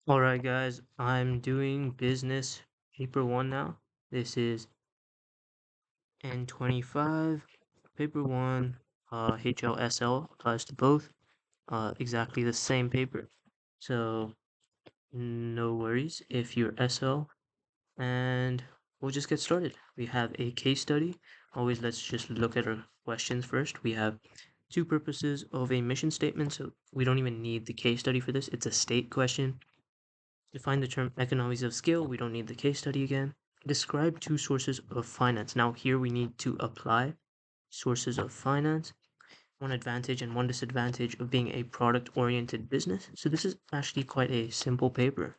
All right, guys, I'm doing business paper one now. This is N25, paper one, HLSL applies to both, exactly the same paper. So, no worries if you're SL, and we'll just get started. We have a case study. Always, let's just look at our questions first. We have two purposes of a mission statement, so we don't even need the case study for this. It's a state question. Define the term economies of scale. We don't need the case study again. Describe two sources of finance. Now here we need to apply sources of finance, one advantage and one disadvantage of being a product-oriented business. So this is actually quite a simple paper.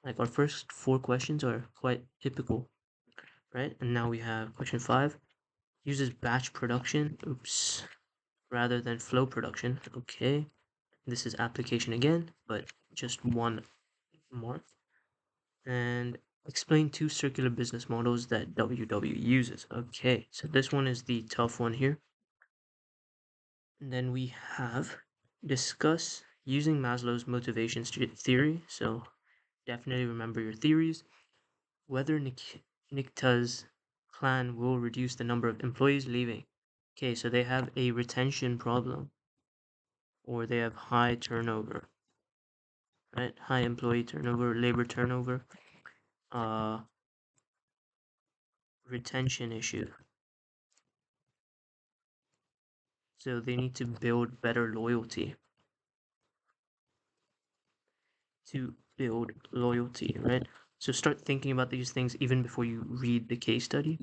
Like our first four questions are quite typical, right? And now we have question 5. Uses batch production, oops, rather than flow production. Okay, this is application again, but just one mark. And explain two circular business models that WW uses. Okay, so this one is the tough one here. And then we have discuss using Maslow's motivation theory. So definitely remember your theories. Whether Nikta's plan will reduce the number of employees leaving. Okay, so they have a retention problem or they have high turnover, right? High employee turnover, labor turnover, uh, retention issue. So they need to build better loyalty right? So start thinking about these things even before you read the case study,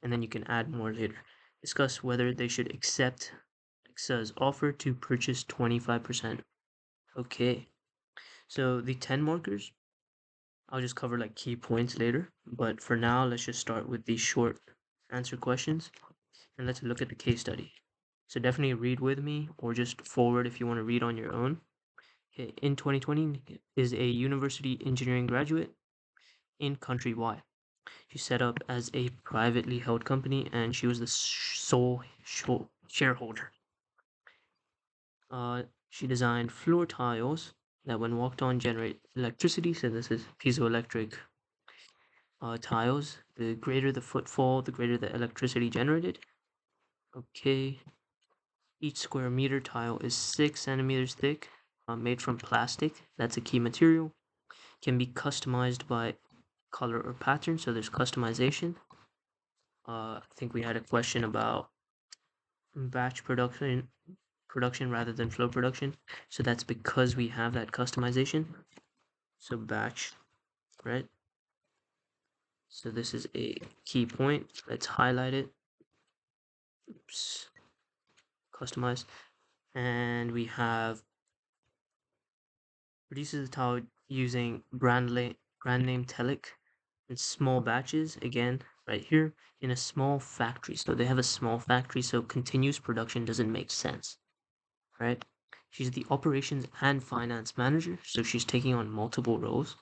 and then you can add more later. Discuss whether they should accept Xa's offer to purchase 25%. Okay, so the 10 markers, I'll just cover like key points later, but for now, let's just start with these short answer questions, and let's look at the case study. So definitely read with me or just forward if you want to read on your own. Okay, in 2020 is a university engineering graduate in country Y. She set up as a privately held company and she was the sole shareholder. She designed floor tiles that when walked on generate electricity. So this is piezoelectric tiles. The greater the footfall, the greater the electricity generated. Okay. Each square meter tile is 6 centimeters thick, made from plastic. That's a key material. Can be customized by color or pattern, so there's customization. I think we had a question about batch production rather than flow production. So that's because we have that customization. So batch, right? So this is a key point. Let's highlight it. Oops. Customize. And we have produces the tile using brand name Telic in small batches, again, right here, in a small factory. So they have a small factory, so continuous production doesn't make sense, right? She's the operations and finance manager, so she's taking on multiple roles.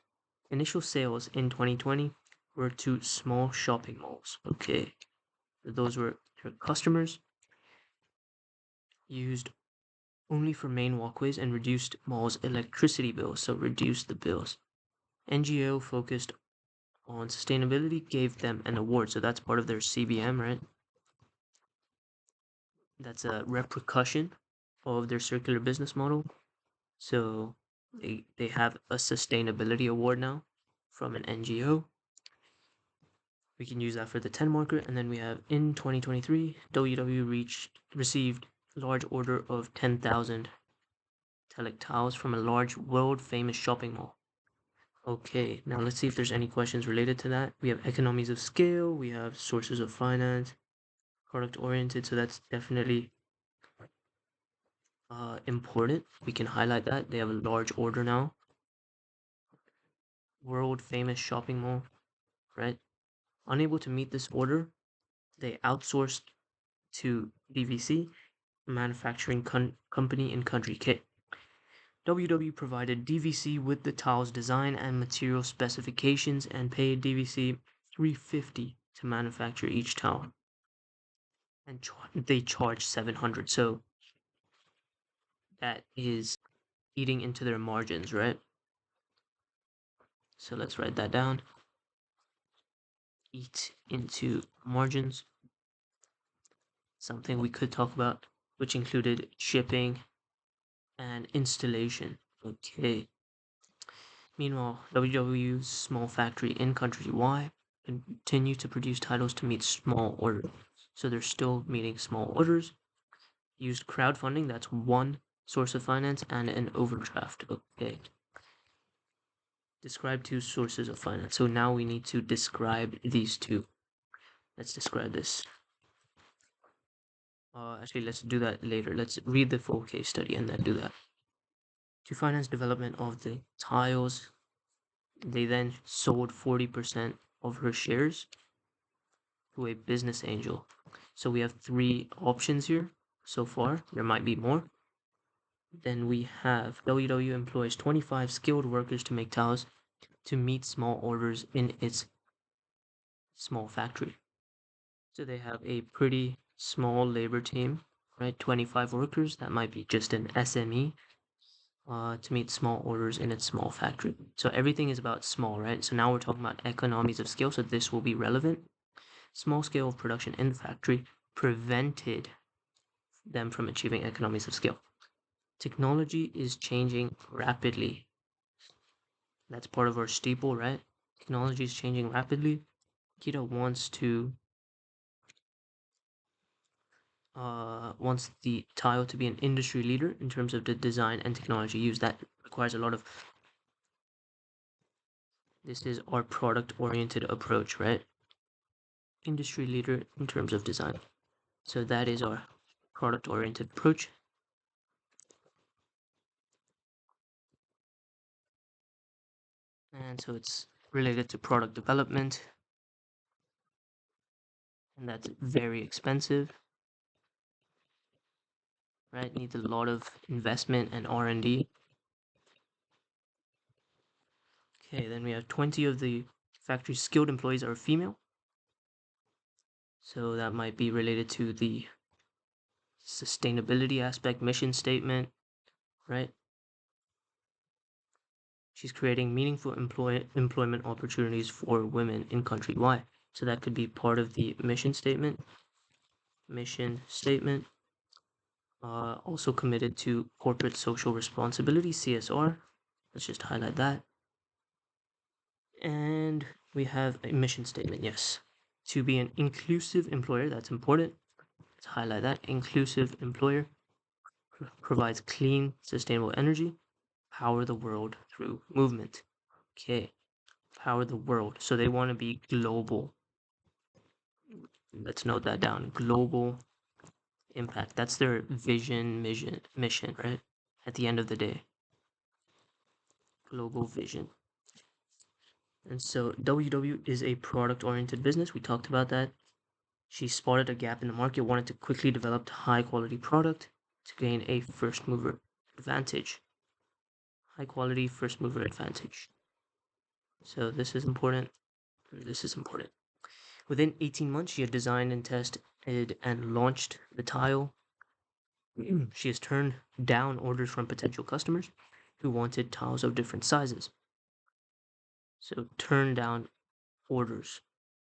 Initial sales in 2020 were to small shopping malls. Okay, those were her customers, used only for main walkways and reduced malls' electricity bills, so reduced the bills. NGO focused on sustainability, gave them an award, so that's part of their CBM, right? That's a repercussion of their circular business model. So they have a sustainability award now from an NGO. We can use that for the 10 marker, and then we have in 2023, WW received large order of 10,000 Telic tiles from a large world famous shopping mall. Okay, now let's see if there's any questions related to that. We have economies of scale, we have sources of finance, product oriented, so that's definitely important. We can highlight that. They have a large order now. World famous shopping mall, right? Unable to meet this order, they outsourced to DVC, manufacturing company in country K. WW provided DVC with the tile's design and material specifications and paid DVC $350 to manufacture each tile. And they charged $700. So that is eating into their margins, right? So let's write that down. Eat into margins, something we could talk about, which included shipping and installation. Okay. Meanwhile, WW's small factory in country Y continue to produce titles to meet small orders. So they're still meeting small orders. Used crowdfunding, that's one source of finance, and an overdraft. Okay. Describe two sources of finance. So now we need to describe these two. Let's describe this. Actually, let's do that later. Let's read the full case study and then do that. To finance development of the tiles, they then sold 40% of her shares to a business angel. So we have three options here so far. There might be more. Then we have WW employs 25 skilled workers to make tiles to meet small orders in its small factory. So they have a pretty small labor team, right? 25 workers. That might be just an SME to meet small orders in its small factory. So everything is about small, right? So now we're talking about economies of scale. So this will be relevant. Small scale of production in the factory prevented them from achieving economies of scale. Technology is changing rapidly. That's part of our steeple, right? Technology is changing rapidly. Kita wants the tile to be an industry leader in terms of the design and technology used. That requires a lot of. This is our product-oriented approach, right? Industry leader in terms of design. So that is our product-oriented approach. And so it's related to product development. And that's very expensive, right? Needs a lot of investment and R&D. Okay, then we have 20 of the factory's skilled employees are female. So that might be related to the sustainability aspect, mission statement, right? She's creating meaningful employment opportunities for women in country Y. So that could be part of the mission statement. Also committed to corporate social responsibility, CSR. Let's just highlight that. And we have a mission statement, yes. To be an inclusive employer, that's important. Let's highlight that. Inclusive employer provides clean, sustainable energy, power the world through movement. Okay, power the world. So they want to be global. Let's note that down. Global impact. That's their vision, mission, right? At the end of the day, global vision. And so WW is a product-oriented business. We talked about that. She spotted a gap in the market, wanted to quickly develop high-quality product to gain a first mover advantage. High-quality first mover advantage. So this is important. This is important. Within 18 months, she had designed and tested and launched the tile. She has turned down orders from potential customers who wanted tiles of different sizes. So turn down orders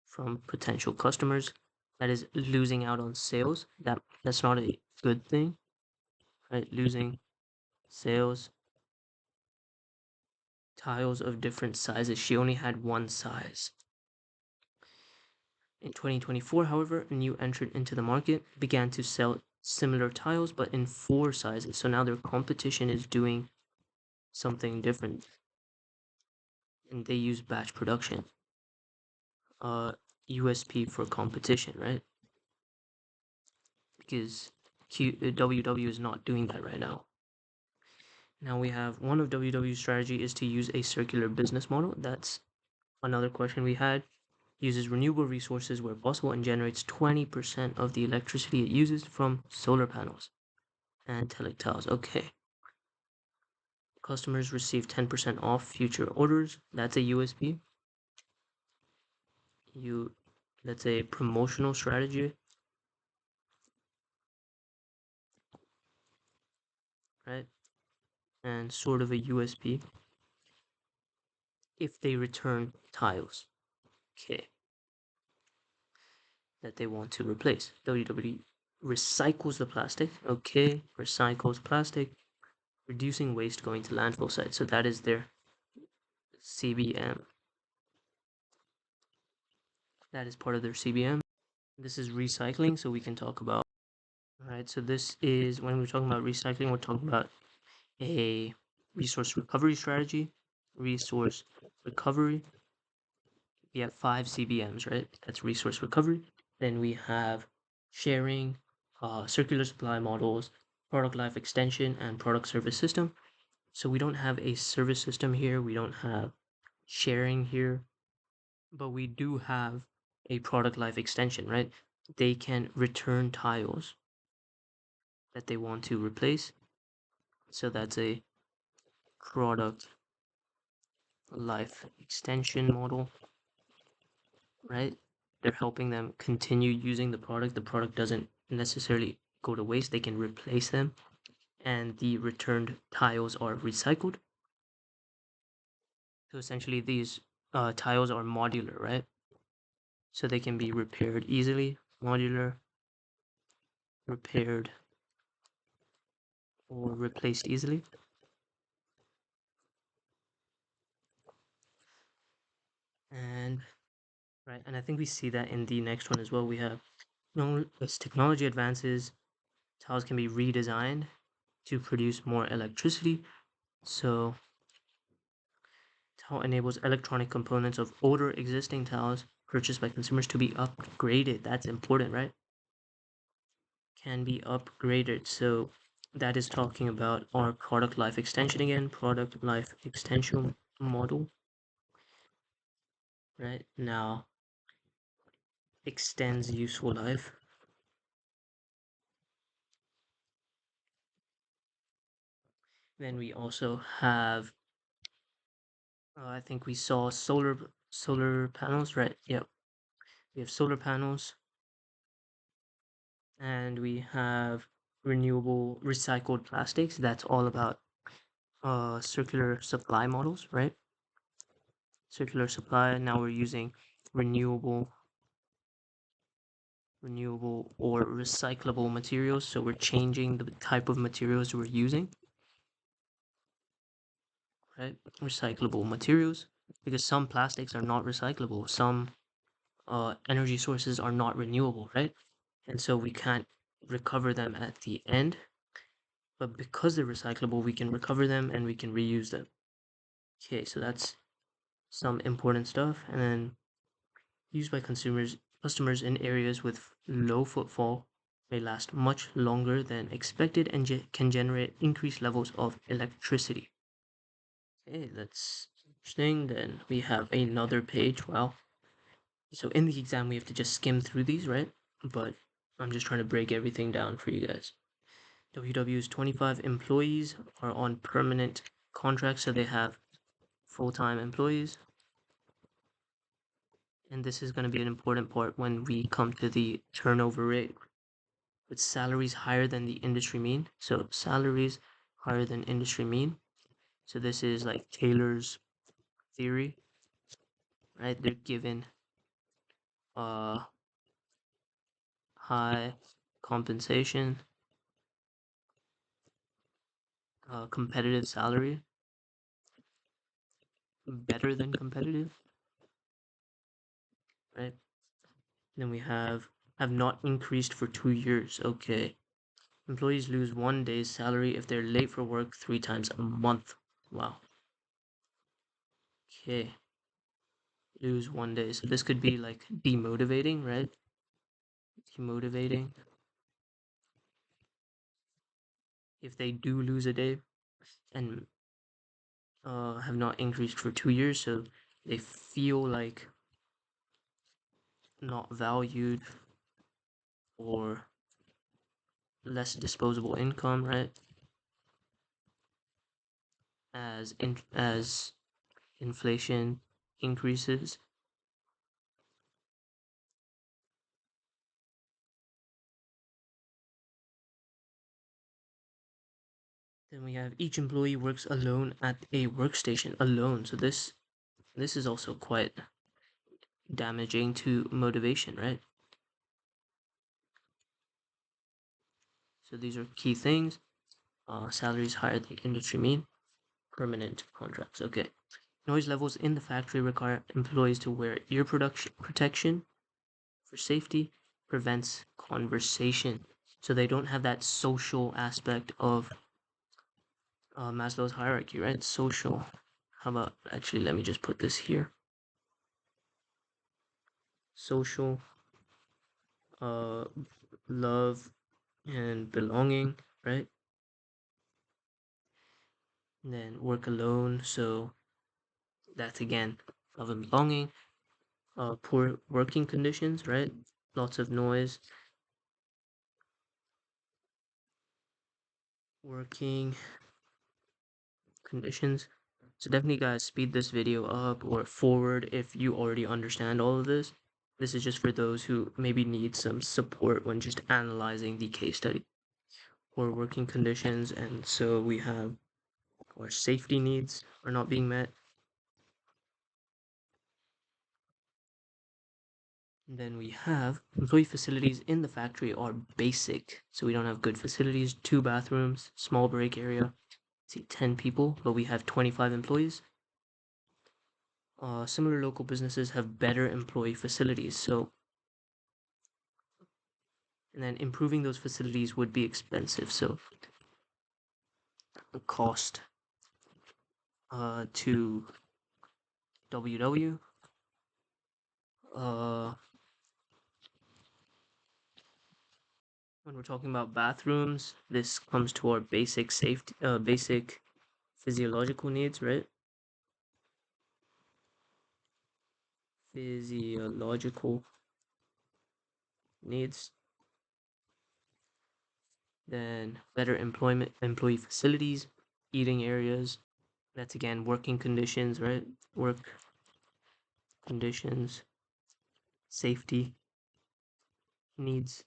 from potential customers. That is losing out on sales. That's not a good thing, right? Losing sales. Tiles of different sizes. She only had one size. In 2024, however, a new entrant into the market began to sell similar tiles but in 4 sizes. So now their competition is doing something different. And they use batch production. USP for competition, right? Because WW is not doing that right now. Now we have one of WW's strategy is to use a circular business model. That's another question we had. Uses renewable resources where possible and generates 20% of the electricity it uses from solar panels and telic tiles. Okay. Customers receive 10% off future orders. That's a USP. That's a promotional strategy, right? And sort of a USP. if they return tiles, okay, that they want to replace. WW recycles the plastic, okay, recycles plastic, reducing waste going to landfill sites. So that is their CBM. That is part of their CBM. This is recycling, so we can talk about, all right, so this is, when we're talking about recycling, we're talking about a resource recovery strategy. Resource recovery, we have 5 CBMs, right? That's resource recovery. Then we have sharing, circular supply models, product life extension, and product service system. So we don't have a service system here, we don't have sharing here, but we do have a product life extension, right? They can return tiles that they want to replace. So that's a product life extension model, right? They're helping them continue using the product. The product doesn't necessarily go to waste, they can replace them, and the returned tiles are recycled. So essentially, these tiles are modular, right? So they can be repaired easily, modular, repaired, or replaced easily. And right, and I think we see that in the next one as well. We have, as technology advances, tiles can be redesigned to produce more electricity. So tile enables electronic components of older existing tiles purchased by consumers to be upgraded. That's important, right? Can be upgraded. So that is talking about our product life extension again, product life extension model, right? Now extends useful life. Then we also have, I think we saw solar panels, right? Yep. We have solar panels, and we have renewable recycled plastics. That's all about circular supply models, right? Circular supply. Now we're using renewable or recyclable materials. So we're changing the type of materials we're using, right? Recyclable materials, because some plastics are not recyclable. Some energy sources are not renewable, right? And so we can't recover them at the end. But because they're recyclable, we can recover them and we can reuse them. Okay, so that's some important stuff. And then used by customers in areas with low footfall may last much longer than expected and can generate increased levels of electricity. Okay, that's interesting. Then we have another page. Wow. So in the exam, we have to just skim through these, right? But I'm just trying to break everything down for you guys. WW's 25 employees are on permanent contracts, so they have full-time employees. And this is going to be an important part when we come to the turnover rate, with salaries higher than the industry mean. So salaries higher than industry mean. So this is like Taylor's theory, right? They're given high compensation, competitive salary, better than competitive, right? Then we have not increased for 2 years. Okay. Employees lose 1 day's salary if they're late for work 3 times a month. Wow. Okay. Lose 1 day. So this could be like demotivating, right? Demotivating. If they do lose a day and have not increased for 2 years, so they feel like not valued or less disposable income, right? As inflation increases. Then we have each employee works alone at a workstation alone. So this This is also quite damaging to motivation, right? So these are key things. Salaries higher than industry mean. Permanent contracts. Okay. Noise levels in the factory require employees to wear ear protection for safety, prevents conversation. So they don't have that social aspect of Maslow's hierarchy, right? Social. How about, actually, let me just put this here. Social, uh, love, and belonging, right? And then work alone. So that's again love and belonging. Poor working conditions, right? Lots of noise. Working conditions. So definitely guys, speed this video up or forward if you already understand all of this. This is just for those who maybe need some support when just analyzing the case study or working conditions. And so we have our safety needs are not being met. And then we have employee facilities in the factory are basic. So we don't have good facilities, 2 bathrooms, small break area. See, 10 people, but we have 25 employees. Similar local businesses have better employee facilities. So, and then improving those facilities would be expensive. So, the cost to WW. Uh, when we're talking about bathrooms, this comes to our basic safety, basic physiological needs, right? Physiological needs. Then better employee facilities, eating areas. That's again working conditions, right? Work conditions, safety needs.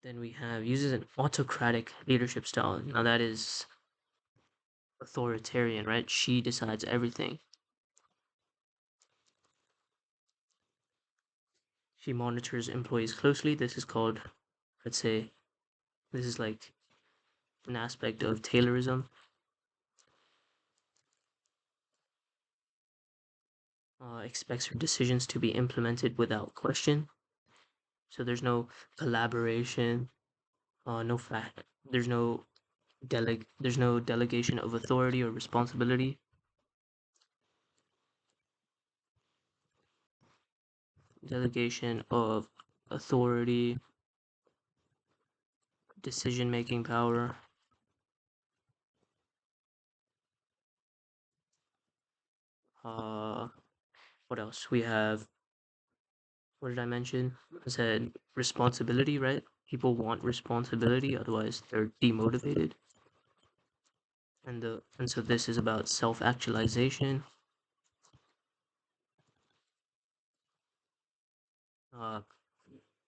Then we have uses an autocratic leadership style. Now that is authoritarian, right? She decides everything. She monitors employees closely. This is called, let's say, this is like an aspect of Taylorism. Expects her decisions to be implemented without question. So there's no collaboration, no fact, there's no delegation of authority or responsibility. Delegation of authority, decision making power. Uh, what else? We have, what did I mention? I said responsibility, right? People want responsibility, otherwise they're demotivated. And so this is about self-actualization. Uh,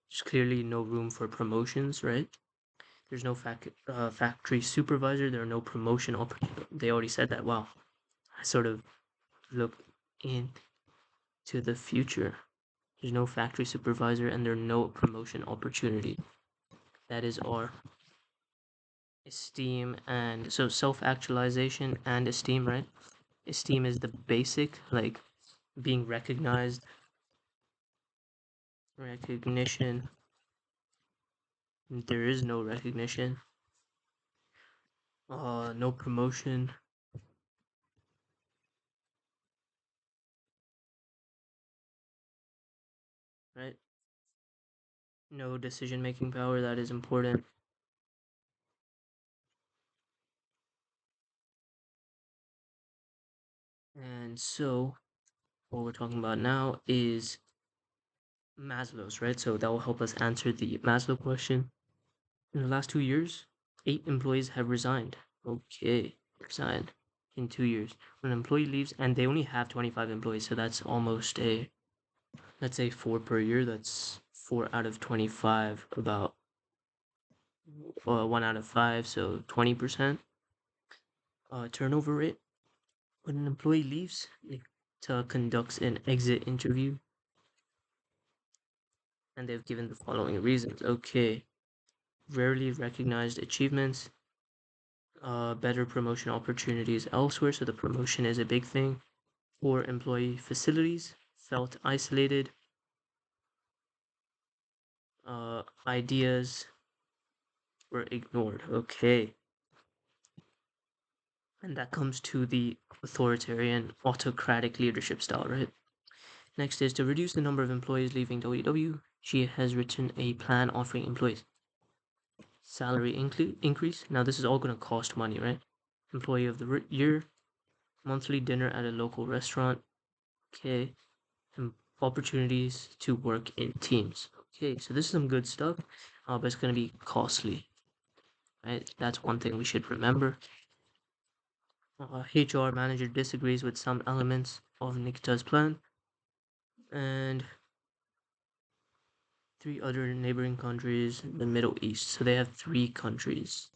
there's clearly no room for promotions, right? There's no factory supervisor. There are no promotion opportunities. They already said that. Wow, I sort of looked into the future. There's no factory supervisor and there are no promotion opportunity. That is our esteem. And so self-actualization and esteem, right? Esteem is the basic, like being recognized, recognition. There is no recognition, no promotion, right? No decision making power. That is important. And so what we're talking about now is Maslow's, right? So that will help us answer the Maslow question. In the last 2 years, 8 employees have resigned. Okay, resigned in 2 years. When an employee leaves, and they only have 25 employees, so that's almost a, let's say 4 per year. That's 4 out of 25, about 1 out of 5, so 20% turnover rate. When an employee leaves, it conducts an exit interview, and they've given the following reasons. Okay, rarely recognized achievements, better promotion opportunities elsewhere, so the promotion is a big thing. Poor employee facilities, felt isolated, ideas were ignored. Okay, and that comes to the authoritarian, autocratic leadership style, right? Next is to reduce the number of employees leaving WW. She has written a plan offering employees salary increase. Now this is all going to cost money, right? Employee of the year, monthly dinner at a local restaurant. Okay, and opportunities to work in teams. Okay, so this is some good stuff, but it's going to be costly, right? That's one thing we should remember. HR manager disagrees with some elements of Nikita's plan, and three other neighboring countries in the Middle East. So they have three countries.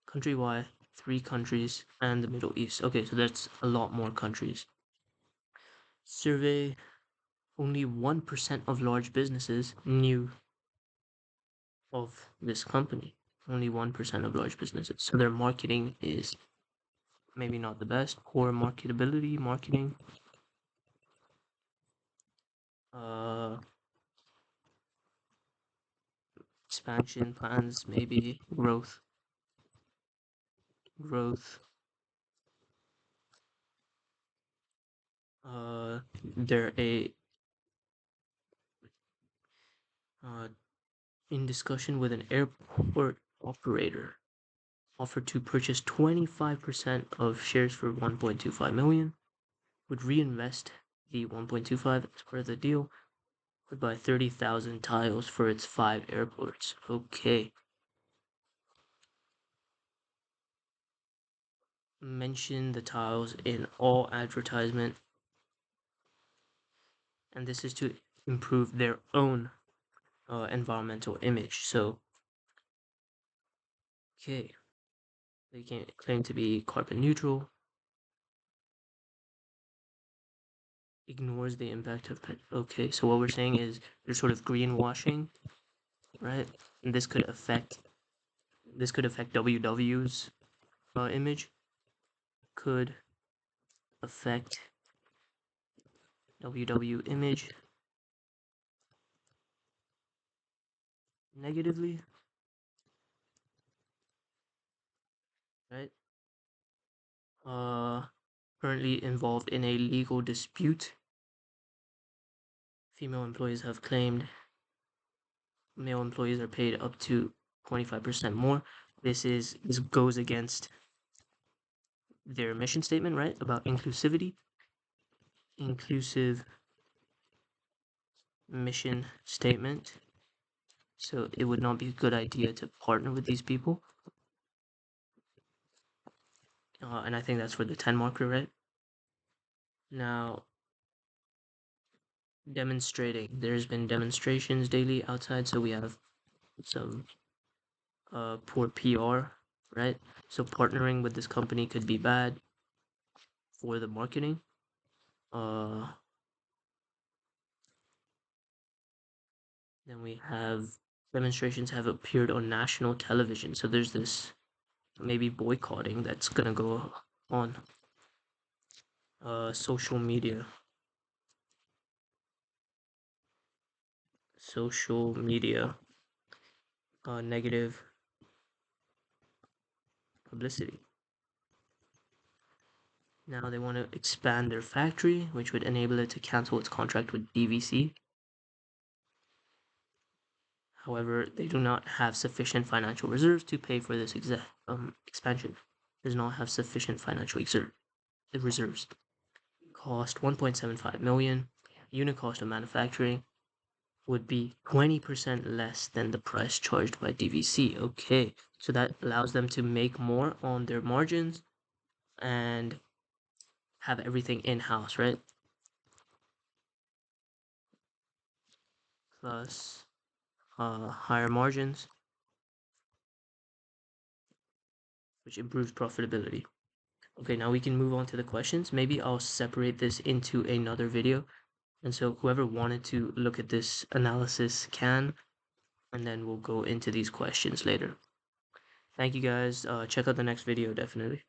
Country Y, three countries, and the Middle East. Okay, so that's a lot more countries. Survey, only 1% of large businesses knew of this company. Only 1% of large businesses. So their marketing is maybe not the best. Poor marketing. Uh, expansion plans, maybe growth. They're uh, in discussion with an airport operator, offered to purchase 25% of shares for 1.25 million, would reinvest the 1.25 as part of the deal, would buy 30,000 tiles for its 5 airports. Okay. Mention the tiles in all advertisement, and this is to improve their own environmental image. So, okay, they can claim to be carbon neutral, ignores the impact of pet. Okay, so what we're saying is they're sort of greenwashing, right? And this could affect WW's image, could affect WW image negatively, right? Uh, Currently involved in a legal dispute. Female employees have claimed male employees are paid up to 25% more. This goes against their mission statement, right? About inclusivity. Inclusive mission statement. So it would not be a good idea to partner with these people. And I think that's for the 10 marker, right? Now, demonstrating. There's been demonstrations daily outside, so we have some poor PR, right? So partnering with this company could be bad for the marketing. Then we have demonstrations have appeared on national television. So there's this maybe boycotting that's gonna go on. Social media. Negative publicity. Now they want to expand their factory, which would enable it to cancel its contract with DVC. However, they do not have sufficient financial reserves to pay for this expansion. Does not have sufficient financial reserves. Cost 1.75 million. Unit cost of manufacturing would be 20% less than the price charged by DVC. Okay, so that allows them to make more on their margins and have everything in-house, right? Plus higher margins, which improves profitability. Okay, now we can move on to the questions. Maybe I'll separate this into another video, and so whoever wanted to look at this analysis can, and then we'll go into these questions later. Thank you guys. Check out the next video, definitely.